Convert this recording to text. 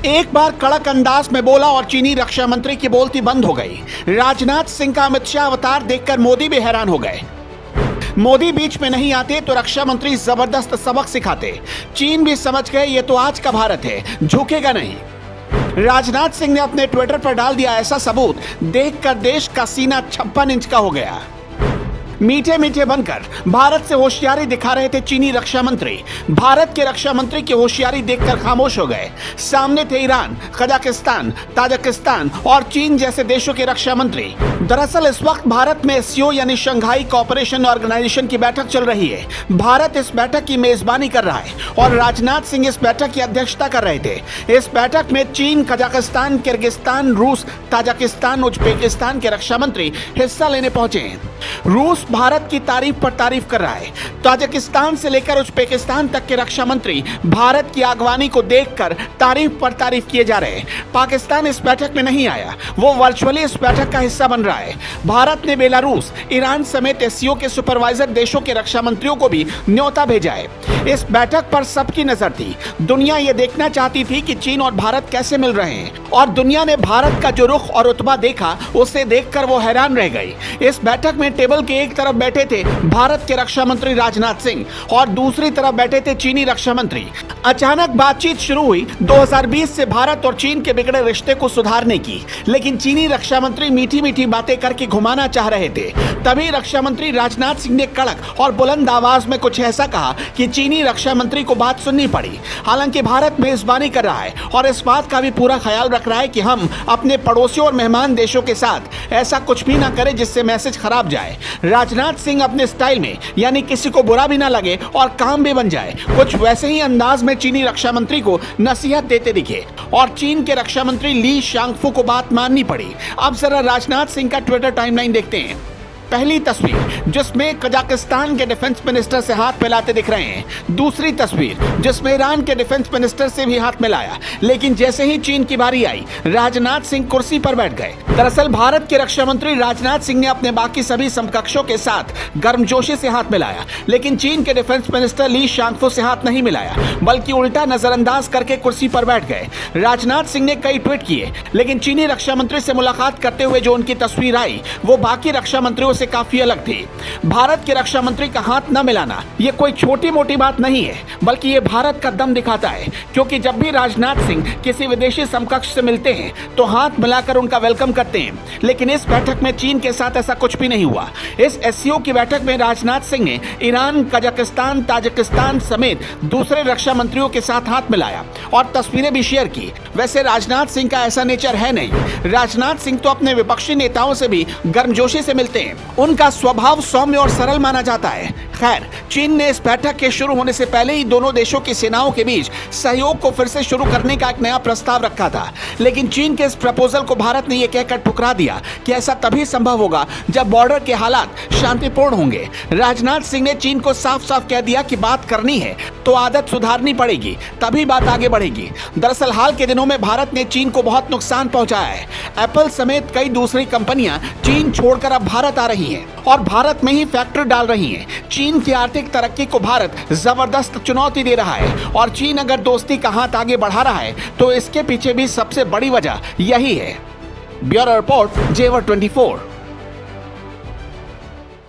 एक बार कड़क अंदाज में बोला और चीनी रक्षा मंत्री की बोलती बंद हो गई। राजनाथ सिंह का अमित शाह अवतार देखकर मोदी भी हैरान हो गए। मोदी बीच में नहीं आते तो रक्षा मंत्री जबरदस्त सबक सिखाते। चीन भी समझ गए ये तो आज का भारत है, झुकेगा नहीं। राजनाथ सिंह ने अपने ट्विटर पर डाल दिया ऐसा सबूत, देखकर देश का सीना 56 इंच का हो गया। मीठे मीठे बनकर भारत से होशियारी दिखा रहे थे चीनी रक्षा मंत्री। भारत के रक्षा मंत्री की होशियारी देखकर खामोश हो गए। सामने थे ईरान, कजाकिस्तान, ताजिकिस्तान और चीन जैसे देशों के रक्षा मंत्री। दरअसल इस वक्त भारत में एससीओ यानी शंघाई कोऑपरेशन ऑर्गेनाइजेशन की बैठक चल रही है। भारत इस बैठक की मेजबानी कर रहा है और राजनाथ सिंह इस बैठक की अध्यक्षता कर रहे थे। इस बैठक में चीन, कजाकिस्तान, किर्गिस्तान, रूस, ताजिकिस्तान, उज्बेकिस्तान के रक्षा मंत्री हिस्सा लेने पहुंचे हैं। रूस भारत की तारीफ पर तारीफ कर रहा है। ताजिकिस्तान से लेकर उज्बेकिस्तान तक के रक्षा मंत्री भारत की आगवानी को देखकर तारीफ पर तारीफ किए जा रहे हैं। पाकिस्तान इस बैठक में नहीं आया, वो वर्चुअली इस बैठक का हिस्सा बन रहा है। भारत ने बेलारूस, ईरान समेत एससीओ के सुपरवाइजर देशों के रक्षा मंत्रियों को भी न्योता भेजा है। इस बैठक पर सबकी नजर थी। दुनिया ये देखना चाहती थी कि चीन और भारत कैसे मिल रहे हैं और दुनिया ने भारत का जो रुख और रुतबा देखा उसे देखकर वो हैरान रह गई। इस बैठक में टेबल के एक तरफ बैठे थे भारत के रक्षा मंत्री राजनाथ सिंह और दूसरी तरफ बैठे थे चीनी रक्षा मंत्री। अचानक बातचीत शुरू हुई 2020 से भारत और चीन के बिगड़े रिश्ते को सुधारने की, लेकिन चीनी रक्षा मंत्री मीठी मीठी बातें करके घुमाना चाह रहे थे। तभी रक्षा मंत्री राजनाथ सिंह ने कड़क और बुलंद आवाज में कुछ ऐसा कहा कि चीनी रक्षा मंत्री को बात सुननी पड़ी। हालांकि भारत मेजबानी कर रहा है और इस बात का भी पूरा ख्याल रख रहा है कि हम अपने पड़ोसियों और मेहमान देशों के साथ ऐसा कुछ भी ना करें जिससे मैसेज खराब जाए। राजनाथ सिंह अपने स्टाइल में, यानी किसी को बुरा भी ना लगे और काम भी बन जाए, कुछ वैसे ही अंदाज में चीनी रक्षा मंत्री को नसीहत देते दिखे और चीन के रक्षा मंत्री ली शांगफू को बात माननी पड़ी। अब जरा राजनाथ सिंह का ट्विटर टाइमलाइन देखते हैं। पहली तस्वीर जिसमें कजाकिस्तान के डिफेंस मिनिस्टर से हाथ मिलाते दिख रहे हैं। दूसरी तस्वीर जिसमें ईरान के डिफेंस मिनिस्टर से भी हाथ मिलाया, लेकिन जैसे ही चीन की बारी आई राजनाथ सिंह कुर्सी पर बैठ गए। दरअसल भारत के रक्षा मंत्री राजनाथ सिंह ने अपने बाकी सभी समकक्षों के साथ गर्मजोशी से हाथ मिलाया, लेकिन चीन के डिफेंस मिनिस्टर ली शांगफू से हाथ नहीं मिलाया, बल्कि उल्टा नजरअंदाज करके कुर्सी पर बैठ गए। राजनाथ सिंह ने कई ट्वीट किए, लेकिन चीनी रक्षा मंत्री से मुलाकात करते हुए जो उनकी तस्वीर आई वो बाकी रक्षा मंत्रियों से काफी अलग थी। भारत के रक्षा मंत्री का हाथ न मिलाना ये कोई छोटी मोटी बात नहीं है, बल्कि ये भारत का दम दिखाता है, क्योंकि जब भी राजनाथ सिंह किसी विदेशी समकक्ष से मिलते हैं तो हाथ मिलाकर उनका वेलकम करते हैं। लेकिन इस बैठक में चीन के साथ ऐसा कुछ भी नहीं हुआ। इस एससीओ की बैठक में राजनाथ सिंह ने ईरान, कजाकिस्तान, ताजिकिस्तान समेत दूसरे रक्षा मंत्रियों के साथ हाथ मिलाया और तस्वीरें भी शेयर की। वैसे राजनाथ सिंह का ऐसा नेचर है नहीं। राजनाथ सिंह तो अपने विपक्षी नेताओं से भी गर्मजोशी से मिलते हैं। उनका स्वभाव सौम्य और सरल माना जाता है। खैर, चीन ने इस बैठक के शुरू होने से पहले ही दोनों देशों की सेनाओं के बीच सहयोग को फिर से शुरू करने का एक नया प्रस्ताव रखा था, लेकिन चीन के इस प्रपोजल को भारत ने यह कहकर ठुकरा दिया कि ऐसा तभी संभव होगा जब बॉर्डर के हालात शांतिपूर्ण होंगे। राजनाथ सिंह ने चीन को साफ साफ कह दिया कि बात करनी है तो आदत सुधारनी पड़ेगी, तभी बात आगे बढ़ेगी। दरअसल हाल के दिनों में भारत ने चीन को बहुत नुकसान पहुंचाया है। एप्पल समेत कई दूसरी कंपनियां चीन छोड़कर अब भारत आ रही हैं और भारत में ही फैक्ट्री डाल रही हैं। चीन की आर्थिक तरक्की को भारत जबरदस्त चुनौती दे रहा है और चीन अगर दोस्ती का हाथ आगे बढ़ा रहा है तो इसके पीछे भी सबसे बड़ी वजह यही है। ब्यूरो रिपोर्ट, जेवर 24।